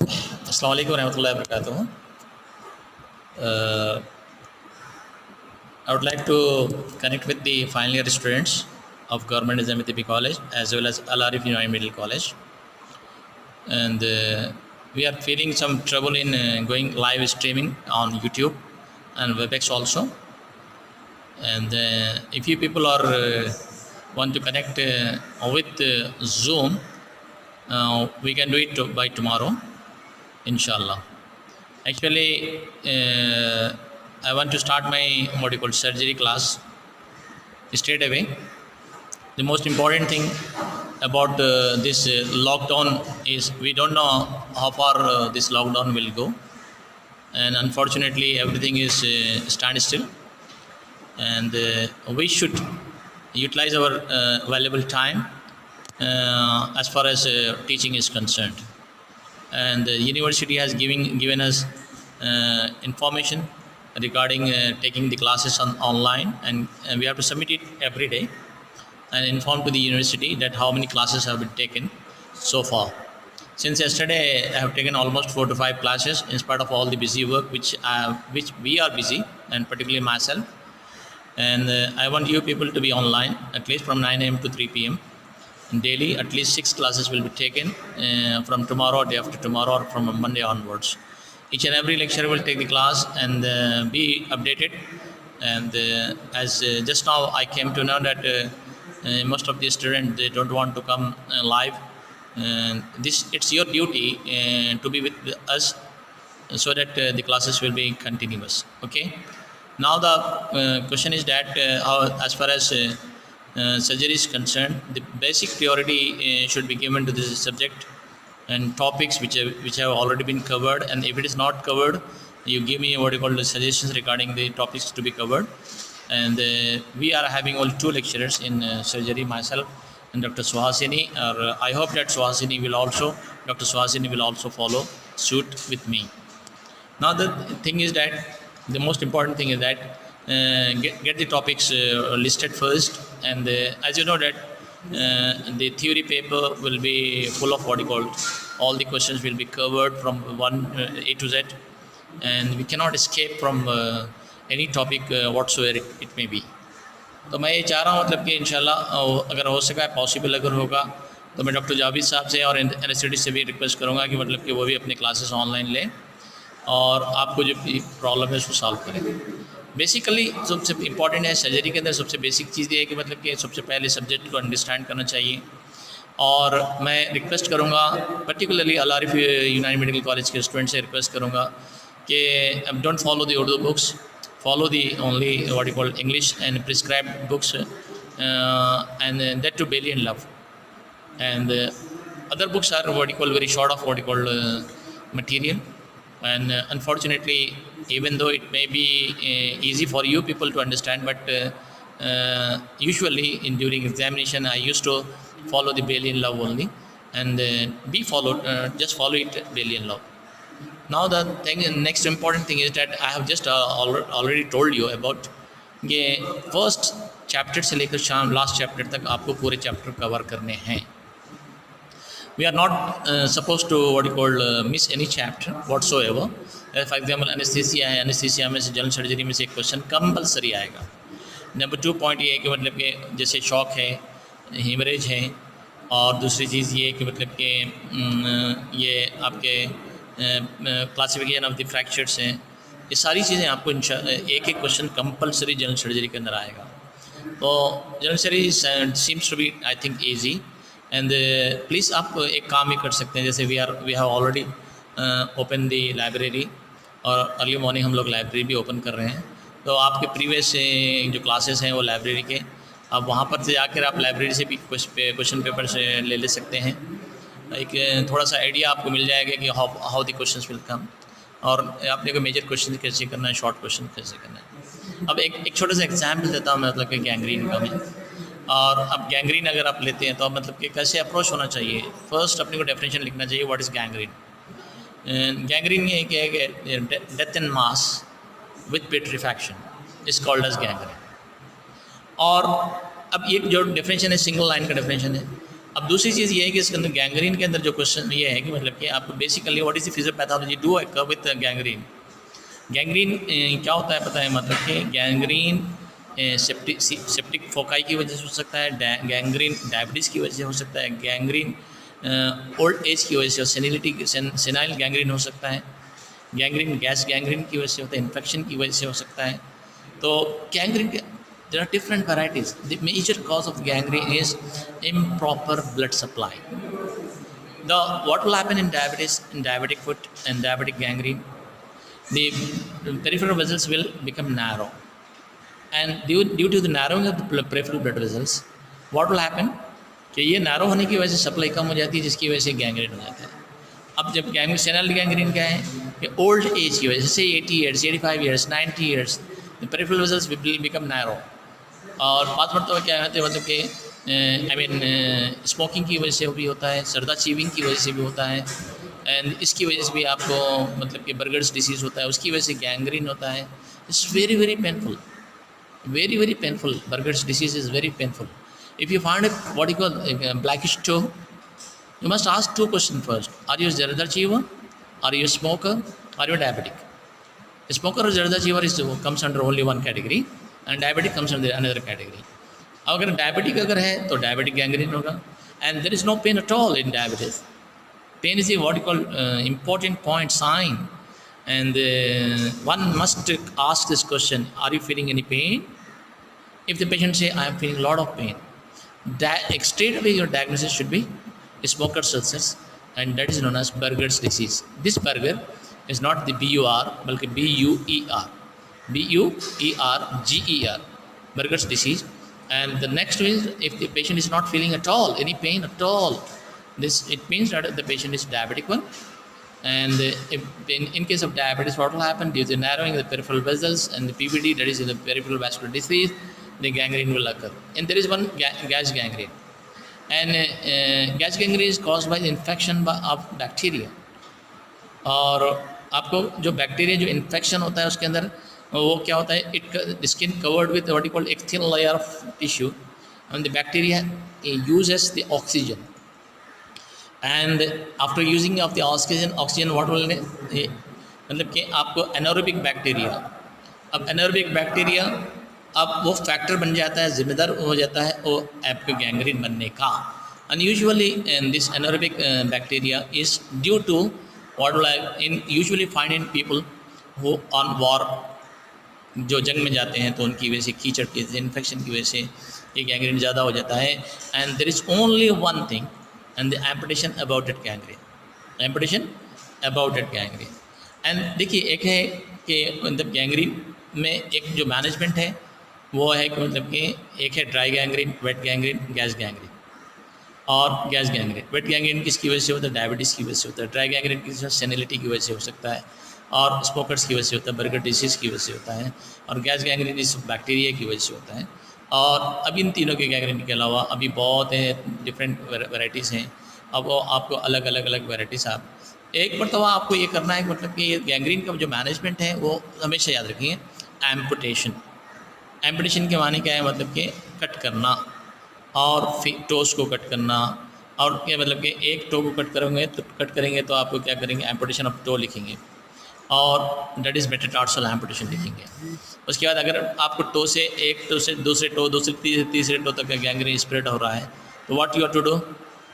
अस्सलाम वालेकुम रहमतुल्लाहि व बरकातुहू। Uh, I would like to connect with the final year students of Government Islamic College as well as Al Arif United Middle College, and we are feeling some trouble in going live streaming on YouTube and WebEx also. And if you people are want to connect with Zoom, we can do it by tomorrow, inshallah. Actually, I want to start my what you call surgery class straight away. The most important thing about this lockdown is we don't know how far this lockdown will go, and unfortunately, everything is standstill. And we should utilize our valuable time as far as teaching is concerned. And the university has given us information regarding taking the classes online, and we have to submit it every day and inform to the university that how many classes have been taken so far. Since yesterday, I have taken almost 4 to 5 classes in spite of all the busy work which we are busy, and particularly myself. And I want you people to be online at least from 9 a.m. to 3 p.m. daily. At least 6 classes will be taken from tomorrow, day after tomorrow, or from Monday onwards. Each and every lecturer will take the class and be updated. And as just now I came to know that most of the students, they don't want to come live. And it's your duty to be with us so that the classes will be continuous. Okay. Now the question is that as far as surgery is concerned, the basic priority should be given to this subject and topics which have already been covered. And if it is not covered, you give me what you call the suggestions regarding the topics to be covered. And we are having only 2 lecturers in surgery, myself and Dr. Suhasini. I hope that Dr. Suhasini will also follow suit with me. Now the thing is that the most important thing is that get the topics listed first. And as you know that the theory paper will be full of what you call all the questions will be covered from one A to Z, and we cannot escape from any topic whatsoever it may be. तो मैं ये चाह रहा हूँ मतलब कि इंशाल्लाह अगर हो सका पॉसिबल अगर होगा तो मैं डॉक्टर जावेद साहब से और एनेस्थेटिक से भी रिक्वेस्ट करूँगा कि मतलब कि वो भी अपने क्लासेस ऑनलाइन लें और आपको जो प्रॉब्लम है उसको सॉल्व करें. बेसिकली सबसे इम्पॉर्टेंट है सर्जरी के अंदर सबसे बेसिक चीज़ ये है कि मतलब कि सबसे पहले सब्जेक्ट को अंडरस्टैंड करना चाहिए. और मैं रिक्वेस्ट करूँगा पर्टिकुलरली अल आरिफ यूनाइटेड मेडिकल कॉलेज के स्टूडेंट से रिक्वेस्ट करूँगा कि don't follow the Urdu books, follow the only what you call English and prescribed books, and that to Bailey and Love. And other books are what you call very short of what you call material. And unfortunately, even though it may be easy for you people to understand, but usually during examination I used to follow the Bailey and Love only, and just follow it Bailey and Love. Now the next important thing is that I have just already told you about ये first chapter से लेकर शाम last chapter तक आपको पूरे chapter cover करने हैं. We are not supposed to what you call miss any chapter whatsoever. For example, anesthesia है, anesthesia में से जनरल सर्जरी में से एक क्वेश्चन कंपलसरी आएगा. नंबर 2 पॉइंट ये है कि मतलब कि जैसे शॉक है, हीमरेज है, और दूसरी चीज़ ये कि मतलब कि ये आपके क्लासिफिकेशन ऑफ द फ्रैक्चर्स हैं. ये सारी चीज़ें आपको एक क्वेश्चन कंपलसरी जनरल सर्जरी के अंदर आएगा. तो general surgery seems to be I think easy. And please आप एक काम ही कर सकते हैं, जैसे we have already open the library, और अर्ली मॉर्निंग हम लोग लाइब्रेरी भी ओपन कर रहे हैं. तो आपके प्रीवियस जो क्लासेस हैं वो लाइब्रेरी के, आप वहाँ पर से जाकर आप लाइब्रेरी से भी क्वेश्चन पेपर से ले सकते हैं. एक थोड़ा सा आइडिया आपको मिल जाएगा कि how the questions will come, और आपने को मेजर क्वेश्चन कैसे करना है, शॉर्ट क्वेश्चन कैसे करना है. अब एक छोटा सा एग्जाम्पल देता हूँ मैं, मतलब कि गैंग्रीन का मैं. और अब गैंग्रीन अगर आप लेते हैं तो अब मतलब कि कैसे अप्रोच होना चाहिए. फर्स्ट अपने को डेफिनेशन लिखना चाहिए व्हाट इज़ गैंग्रीन. गैंग्रीन ये क्या है कि death in mass with petrifaction is called as gangrene. और अब ये जो डेफिनेशन है सिंगल लाइन का डेफिनेशन है. अब दूसरी चीज़ ये है कि इसके अंदर गैंग्रीन के अंदर जो क्वेश्चन ये है कि मतलब कि आपको basically what is the physiopathology do occur with gangrene. Gangrene क्या होता है पता है, मतलब कि गैंग्रीन सेप्टिक फोकाई की वजह से हो सकता है, गैंग्रीन डायबिटीज़ की वजह से हो सकता है, गैंग्रीन ओल्ड एज की वजह से, सेनिलिटी सेनाइल गैंग्रीन हो सकता है, गैंग्रीन गैस गैंग्रीन की वजह से होता है, इन्फेक्शन की वजह से हो सकता है। तो गैंग्रीन के there are different varieties. The major cause of gangrene is improper blood supply. The what will happen in diabetes, in diabetic foot and diabetic gangrene, the peripheral vessels will become narrow, and due to the narrowing of the peripheral blood vessels, what will happen कि ये narrow होने की वजह से supply कम हो जाती है, जिसकी वजह से गैंग्रीन हो जाता है। अब जब गैंग्रीन सेनल गैंग्रीन क्या है कि ओल्ड एज की वजह से 80 years 85 years 90 years the peripheral vessels will become narrow. और बात मरतबा क्या होता है मतलब कि आई मीन स्मोकिंग की वजह से भी होता है, सरदा चीविंग की वजह से भी होता है, एंड इसकी वजह से भी आपको मतलब कि बर्गर्स डिसीज़ होता है, उसकी वजह से गैंग्रीन होता है। It's very very painful, very painful. Burgers disease is very painful. If you find what you call blackish toe, you must ask two questions first. Are you a zarda achiever? Are you a smoker? Are you a diabetic? A smoker or zarda achiever comes under only one category, and diabetic comes under another category. अगर diabetic अगर है तो diabetic gangrene होगा, and there is no pain at all in diabetes. Pain is a what you call important point sign, and one must ask this question: are you feeling any pain? If the patient say I am feeling a lot of pain, straight away your diagnosis should be smoker's ulcers, and that is known as Burger's disease. This Burger is not the BUR, बल्कि BUER, BUERGER, Burger's disease. And the next is, if the patient is not feeling at all any pain at all, this it means that the patient is diabetic one. And if in case of diabetes, what will happen due to narrowing the peripheral vessels and the PVD, that is the peripheral vascular disease, the gangrene will occur. And there is one gas gangrene, and gas gangrene is caused by the infection of bacteria. और आपको जो bacteria जो infection होता है उसके अंदर वो क्या होता है, it skin covered with what you called एक thin layer of tissue, and the bacteria uses the oxygen, and after using of the oxygen what will मतलब कि आपको एनारोबिक बैक्टीरिया, अब एनारोबिक बैक्टीरिया अब वो फैक्टर बन जाता है, जिम्मेदार हो जाता है वो आपके गैंग्रीन बनने का। Unusually this anaerobic bacteria is due to what will in usually find in people who on war, जो जंग में जाते हैं तो उनकी वजह से कीचड़ की इन्फेक्शन की वजह से ये गैंग्रीन ज़्यादा हो जाता है। And there is only one thing, and the amputation about it gangrene, amputation about it gangrene. And देखिए एक है कि मतलब गैंग्रीन में एक जो मैनेजमेंट है वो है कि मतलब कि एक है dry gangrene, wait gangrene, gas gangrene. और गैस गैंग्रीन, वेट गैंग्रीन किसकी वजह से होता है, डायबिटीज़ की वजह से होता है। ड्राई गैंग्रीन किसी सेनिलिटी की वजह से हो सकता है, और स्मोकर्स की वजह से होता है, बर्गर डिसीज़ की वजह से होता है, और गैस गैंग्रीन इस बैक्टीरिया की वजह से होता है। और अब इन तीनों के गैंग्रीन के अलावा अभी बहुत है डिफरेंट वैराइटीज़ हैं। अब वो आपको अलग अलग वैराइटीज़ आप एक मरतबा आपको ये करना है, मतलब कि ये गैंग्रीन का जो मैनेजमेंट है वो हमेशा याद रखिए। एम्पुटेशन, एम्पुटेशन के माने क्या है, मतलब कि कट करना और टोस को कट करना, और क्या मतलब कि एक टो को कट करेंगे तो आपको क्या करेंगे, एम्पुटेशन ऑफ टो लिखेंगे, और डेट इज़ मेटाटार्सल एम्पुटेशन लिखेंगे। उसके बाद अगर आपको टो से एक टो से दूसरे टो, दूसरे तीसरे टो तक का गैंग्रीन स्प्रेड हो रहा है तो what you have to do,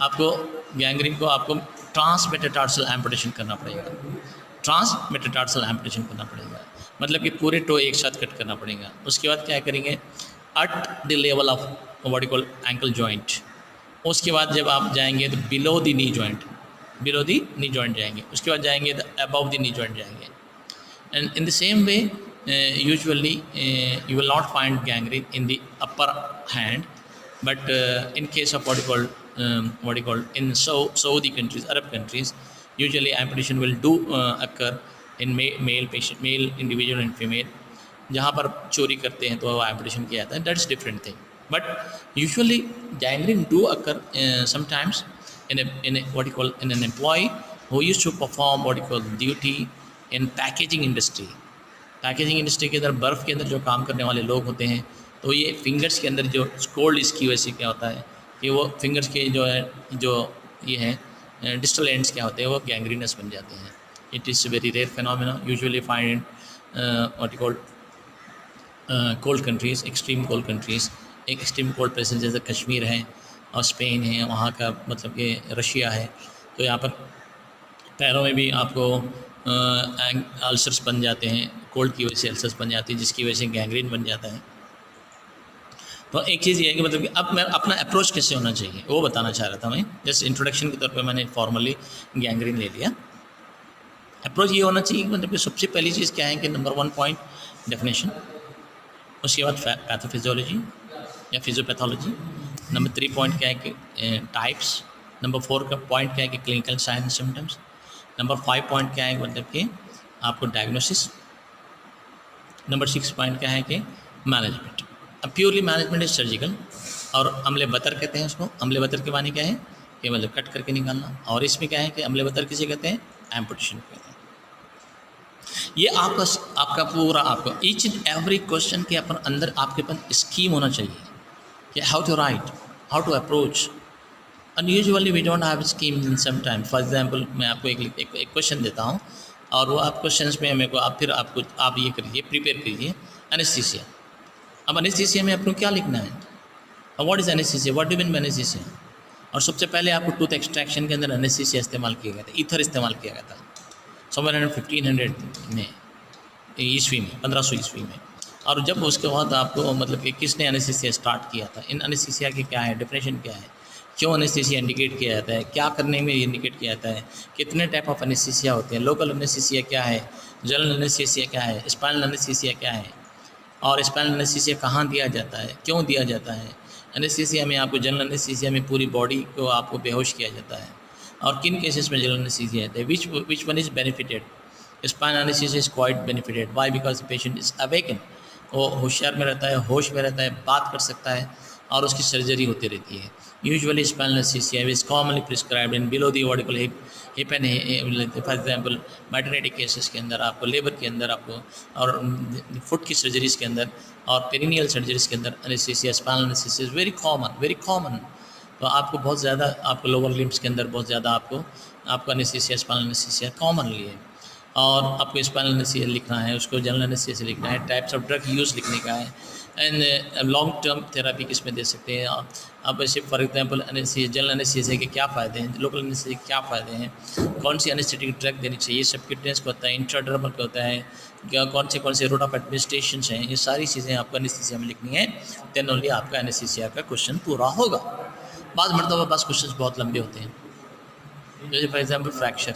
आपको गैंग्रीन को आपको ट्रांस मेटाटार्सल एम्पुटेशन करना पड़ेगा। ट्रांस मेटाटार्सल एम्पुटेशन करना पड़ेगा मतलब कि पूरे टो एक साथ कट करना पड़ेगा। उसके बाद क्या करेंगे, at the level of what you call ankle joint. उसके बाद जब आप जाएंगे तो below the knee joint, below the knee joint जाएंगे। उसके बाद जाएंगे तो अबव द नी जॉइंट जाएंगे। And in the same way usually you will not find gangrene in the upper hand, but in case of what you call in Saudi countries, Arab countries, usually amputation will do occur in male patient, male individual and female। जहाँ पर चोरी करते हैं तो amputation किया जाता है, that's different thing. But usually gangrene do occur sometimes in what you call in an employee who used to perform what you call duty in packaging industry। Packaging industry के अंदर बर्फ़ के अंदर जो काम करने वाले लोग होते हैं, तो ये फिंगर्स के अंदर जो कोल्ड इसकी वजह से क्या होता है कि वो फिंगर्स के जो है जो ये है डिस्टल एंड्स क्या होते हैं वो गैंग्रीनस बन जाते हैं। It is very rare phenomena usually find in what you called cold countries, extreme cold countries. एक एक्सट्रीम कोल्ड प्लेसेस जैसे कश्मीर है और स्पेन है, वहाँ का मतलब कि रशिया है, तो यहाँ पर पैरों में भी आपको अल्सर्स बन जाते हैं, कोल्ड की वजह से अल्सर्स बन जाती है, जिसकी वजह से गैंग्रीन बन जाता है। तो एक चीज़ ये है कि मतलब कि अब मैं अपना अप्रोच कैसे होना चाहिए वो बताना चाह रहा था मैं। जैसे इंट्रोडक्शन के तौर पे मैंने फॉर्मली गैंग्रीन ले लिया। अप्रोच ये होना चाहिए मतलब कि सबसे पहली चीज़ क्या है कि नंबर 1 पॉइंट डेफिनेशन, उसके बाद पैथोफिजियोलॉजी या फिजियोपैथोलॉजी। नंबर 3 पॉइंट क्या है कि टाइप्स। नंबर 4 का पॉइंट क्या है कि clinical sign symptoms. Number 5 point क्या है मतलब कि आपको डायग्नोसिस। नंबर 6 पॉइंट क्या है कि मैनेजमेंट। अब प्योरली मैनेजमेंट इज सर्जिकल और अम्ले बतर कहते हैं उसको। अम्ले बतर के माने क्या है कि मतलब कट करके निकालना, और इसमें क्या है कि अम्ले बतर किसे कहते हैं, एम्पुटेशन कहते हैं। ये आपका पूरा आपको ईच एंड एवरी क्वेश्चन के अपन अंदर आपके पास स्कीम होना चाहिए कि how to write, how to approach. Unusually we don't have scheme in some time. For example मैं आपको एक क्वेश्चन देता हूँ और वो आप क्वेश्चन में मेरे को आप फिर आपको आप ये करिए, प्रिपेयर करिए एनेस्थीसिया। अब एनेस्थीसिया में आपको क्या लिखना है, what is anaesthesia, what do mean by anaesthesia. और सबसे पहले आपको टूथ एक्सट्रैक्शन के अंदर एनेस्थीसिया इस्तेमाल किया गया था, ईथर इस्तेमाल किया गया था समवेयर 1500 में, ईस्वी में, 1500 ईस्वी में। और जब उसके बाद आपको मतलब कि किसने एनेस्थीसिया स्टार्ट किया था, इन एनेस्थीसिया की क्या है, डेफिनेशन क्या है, क्यों एनेस्थीसिया इंडिकेट किया जाता है, क्या करने में इंडिकेट किया जाता है, कितने टाइप ऑफ एनेस्थीसिया होते हैं, लोकल एनेस्थीसिया क्या है, जनरल एनेस्थीसिया क्या है, स्पाइनल एनेस्थीसिया क्या है, और स्पाइनल एनेस्थीसिया कहाँ दिया जाता है, क्यों दिया जाता है। एनेस्थीसिया में आपको जनरल एनेस्थीसिया में पूरी बॉडी को आपको बेहोश किया जाता है, और किन केसेस में जनरल एनेस्थीसिया आता है, which one is benefited. Spinal anaesthesia is quite benefited, why because patient is awaken, वो होशियार में रहता है, होश में रहता है, बात कर सकता है, और उसकी सर्जरी होती रहती है। Usually spinal anaesthesia is commonly prescribed in below the vertical hip and for example maternity cases के अंदर आपको, लेबर के अंदर आपको, और फुट की सर्जरीज़ के अंदर और पेरिनियल सर्जरीज़ के अंदर anaesthesia, spinal anaesthesia is very common. तो आपको बहुत ज़्यादा आपको लोअर लिम्स के अंदर बहुत ज़्यादा आपको एनेस्थीसिया, स्पाइनल एनेस्थीसिया कॉमनली है। और आपको स्पाइनल एनेस्थीसिया लिखना है, उसको जनरल एनेस्थीसिया लिखना है, टाइप्स ऑफ ड्रग यूज़ लिखने का है, एंड लॉन्ग टर्म थेरापी किस में दे सकते हैं आप। ऐसे for example anaesthesia, general anaesthesia के क्या फ़ायदे हैं, लोकल एनेस्थीसिया के क्या फ़ायदे हैं, कौन सी एनेस्थेटिक ड्रग देनी चाहिए, सबक्यूटेनियस को होता है, इंट्राडर्मल को होता है, क्या कौन से रूट ऑफ एडमिनिस्ट्रेशन हैं, ये सारी चीज़ें आपको एनेस्थीसिया में लिखनी है। देन ओनली आपका एनेस्थीसिया का क्वेश्चन पूरा होगा। बाद मरतबा बस क्वेश्चन बहुत लंबे होते हैं, जैसे फॉर एग्जाम्पल फ्रैक्चर।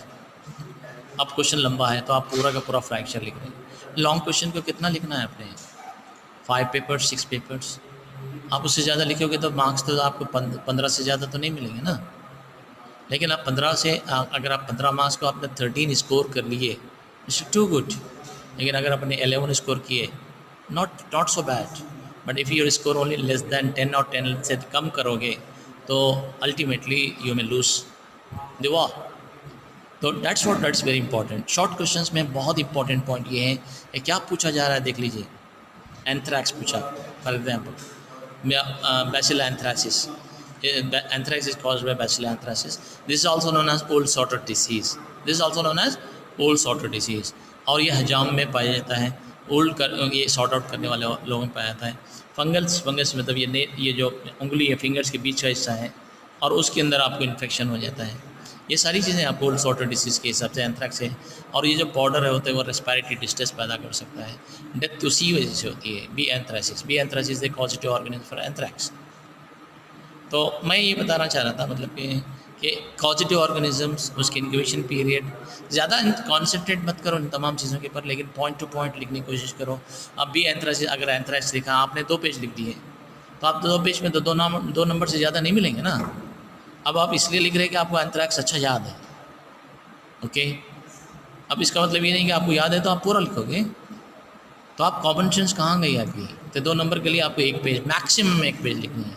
अब क्वेश्चन लंबा है तो आप पूरा का पूरा फ्रैक्चर लिख रहे हैं। लॉन्ग क्वेश्चन को कितना लिखना है आपने, 5 पेपर्स 6 पेपर्स। आप उससे ज़्यादा लिखोगे तो मार्क्स तो आपको 15 से ज़्यादा तो नहीं मिलेंगे ना। लेकिन आप 15 से अगर आप 15 मार्क्स को आपने 13 स्कोर कर लिए, इट्स टू गुड। लेकिन अगर आपने 11 स्कोर किए, not so bad, but if your score only less than 10 और 10 से कम करोगे तो ultimately you may lose the war. तो that's very important. Short questions में बहुत इंपॉर्टेंट पॉइंट ये है कि क्या पूछा जा रहा है, देख लीजिए। एंथ्रैक्स पूछा for example, bacillus anthracis, anthrax is caused by bacillus anthracis, this is also known as old sorter disease, this is also known as old sorter disease. और ये हजाम में पाया जाता है, ये सॉर्ट आउट करने वाले लोगों में पाया जाता है। फंगस मतलब ये जो उंगली है, फिंगर्स के बीच का हिस्सा है, और उसके अंदर आपको इन्फेक्शन हो जाता है। ये सारी चीज़ें आपको ओल्ड सॉर्टर डिसीज़ के हिसाब से एंथ्रैक्स है। और ये जो पाउडर है होता है वो रेस्पिरेटरी डिस्ट्रेस पैदा कर सकता है, डेथ उसी वजह से होती है। B anthracis the causative organism for anthrax. तो मैं ये बताना चाह रहा था मतलब कि कॉजेटिव ऑर्गेनिजम्स, उसके इंक्यूबेशन पीरियड, ज़्यादा कॉन्सेंट्रेट मत करो इन तमाम चीज़ों के ऊपर, लेकिन पॉइंट टू पॉइंट लिखने की कोशिश करो। अब बी एंथ्रासिस, अगर एंथ्रैक्स लिखा आपने 2 पेज लिख दिए, तो आप 2 पेज में तो 2 नंबर से ज़्यादा नहीं मिलेंगे ना। अब आप इसलिए लिख रहे हैं कि आपको एंथ्रैक्स अच्छा याद है, ओके। अब इसका मतलब ये नहीं कि आपको याद है तो आप पूरा लिखोगे, तो आप कॉमन सेंस कहाँ गई आपकी। तो 2 नंबर के लिए आपको 1 पेज, मैक्सिमम 1 पेज लिखनी है।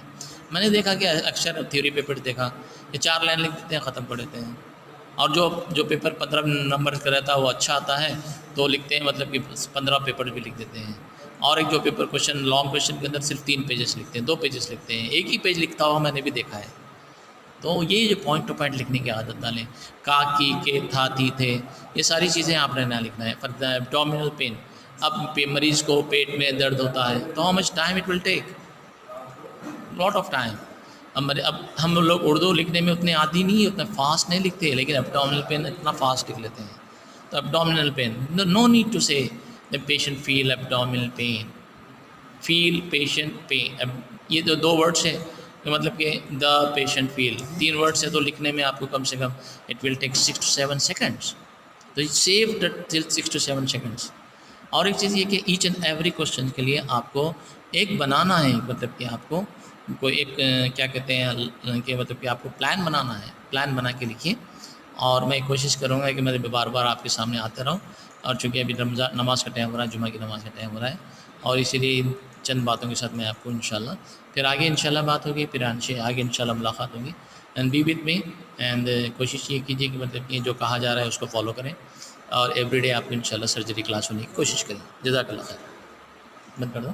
मैंने देखा कि अक्सर थ्योरी पेपर देखा ये 4 लाइन लिख देते हैं, ख़त्म कर देते हैं। और जो पेपर 15 नंबर का रहता है वो अच्छा आता है तो लिखते हैं, मतलब कि 15 पेपर भी लिख देते हैं। और एक जो पेपर क्वेश्चन लॉन्ग क्वेश्चन के अंदर सिर्फ 3 पेजेस लिखते हैं, 2 पेजेस लिखते हैं, एक ही पेज लिखता हुआ मैंने भी देखा है। तो ये जो पॉइंट टू पॉइंट लिखने की आदत डालें, का, की, के, था, थी, थे, ये सारी चीज़ें आपने ना लिखना है। फॉर द एब्डोमिनल पेन, अब मरीज़ को पेट में दर्द होता है तो how much time it will take, lot of time. अब हम लोग उर्दू लिखने में उतने आदी नहीं, उतना फास्ट नहीं लिखते, लेकिन एब्डोमिनल पेन इतना फास्ट लिख लेते हैं। तो abdominal pain, no need to say the patient feel abdominal pain, feel patient pain. अब ये तो 2 वर्ड्स हैं, तो मतलब कि द पेशेंट फील 3 वर्ड्स है, तो लिखने में आपको कम से कम it will take 6 to 7 seconds. तो save that till 6 to 7 seconds. और एक चीज़ ये कि ईच एंड एवरी क्वेश्चन के लिए आपको एक बनाना है, मतलब कि आपको कोई एक क्या कहते हैं कि मतलब कि आपको प्लान बनाना है, प्लान बना के लिखिए। और मैं कोशिश करूँगा कि मैं बार बार आपके सामने आते रहूँ। और चूँकि अभी रमज़ान नमाज़ का टाइम हो रहा है, जुमा की नमाज़ का टाइम हो रहा है, और इसीलिए इन चंद बातों के साथ मैं आपको इंशाल्लाह फिर आगे इंशाल्लाह बात होगी, फिर आगे इंशाल्लाह मुलाकात होगी। And be with me, and कोशिश ये कीजिए कि मतलब कि जो कहा जा रहा है उसको फॉलो करें, और एवरीडे आपको इंशाल्लाह सर्जरी क्लास होने की कोशिश करें। जज़ाकल्लाह खैर। बंद कर दो।